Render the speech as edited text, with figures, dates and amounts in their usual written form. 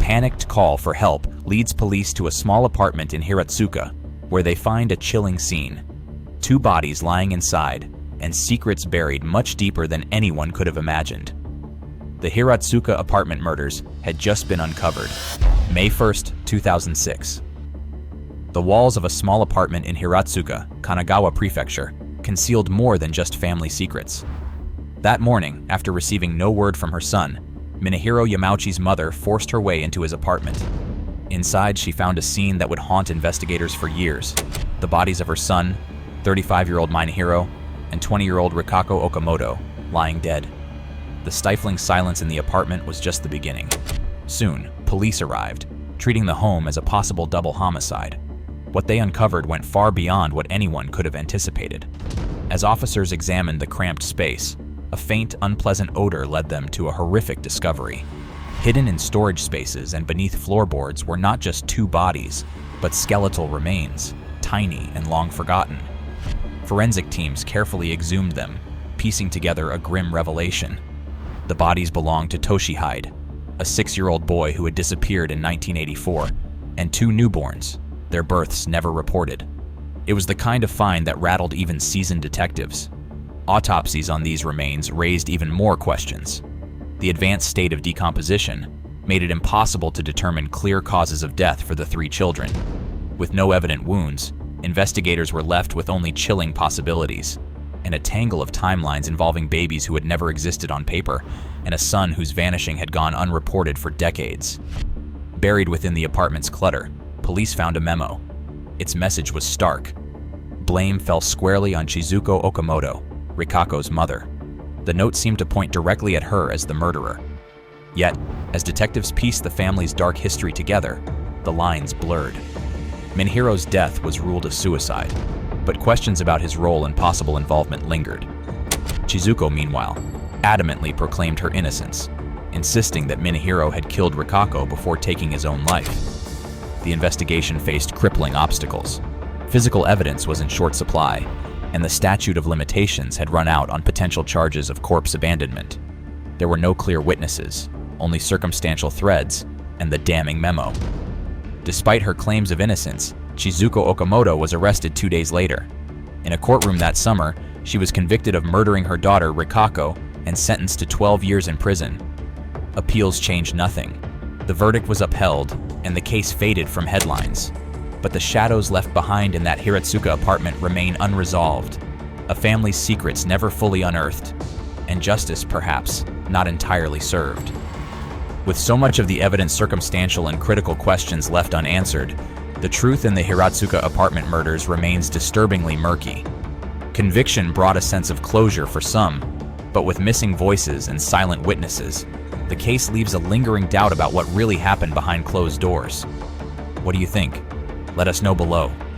panicked call for help leads police to a small apartment in Hiratsuka, where they find a chilling scene. 2 bodies lying inside, and secrets buried much deeper than anyone could have imagined. The Hiratsuka apartment murders had just been uncovered. May 1st, 2006. The walls of a small apartment in Hiratsuka, Kanagawa Prefecture, concealed more than just family secrets. That morning, after receiving no word from her son, Minahiro Yamauchi's mother forced her way into his apartment. Inside, she found a scene that would haunt investigators for years: the bodies of her son, 35-year-old Minahiro, and 20-year-old Rikako Okamoto, lying dead. The stifling silence in the apartment was just the beginning. Soon, police arrived, treating the home as a possible double homicide. What they uncovered went far beyond what anyone could have anticipated. As officers examined the cramped space, a faint, unpleasant odor led them to a horrific discovery. Hidden in storage spaces and beneath floorboards were not just 2 bodies, but skeletal remains, tiny and long forgotten. Forensic teams carefully exhumed them, piecing together a grim revelation. The bodies belonged to Toshihide, a 6-year-old boy who had disappeared in 1984, and 2 newborns, their births never reported. It was the kind of find that rattled even seasoned detectives. Autopsies on these remains raised even more questions. The advanced state of decomposition made it impossible to determine clear causes of death for the 3 children. With no evident wounds, investigators were left with only chilling possibilities, and a tangle of timelines involving babies who had never existed on paper, and a son whose vanishing had gone unreported for decades. Buried within the apartment's clutter, police found a memo. Its message was stark. Blame fell squarely on Chizuko Okamoto, Rikako's mother. The note seemed to point directly at her as the murderer. Yet, as detectives pieced the family's dark history together, the lines blurred. Minihiro's death was ruled a suicide, but questions about his role and possible involvement lingered. Chizuko, meanwhile, adamantly proclaimed her innocence, insisting that Minahiro had killed Rikako before taking his own life. The investigation faced crippling obstacles. Physical evidence was in short supply, and the statute of limitations had run out on potential charges of corpse abandonment. There were no clear witnesses, only circumstantial threads, and the damning memo. Despite her claims of innocence, Chizuko Okamoto was arrested 2 days later. In a courtroom that summer, she was convicted of murdering her daughter, Rikako, and sentenced to 12 years in prison. Appeals changed nothing. The verdict was upheld, and the case faded from headlines. But the shadows left behind in that Hiratsuka apartment remain unresolved, a family's secrets never fully unearthed, and justice, perhaps, not entirely served. With so much of the evidence circumstantial and critical questions left unanswered, the truth in the Hiratsuka apartment murders remains disturbingly murky. Conviction brought a sense of closure for some, but with missing voices and silent witnesses, the case leaves a lingering doubt about what really happened behind closed doors. What do you think? Let us know below.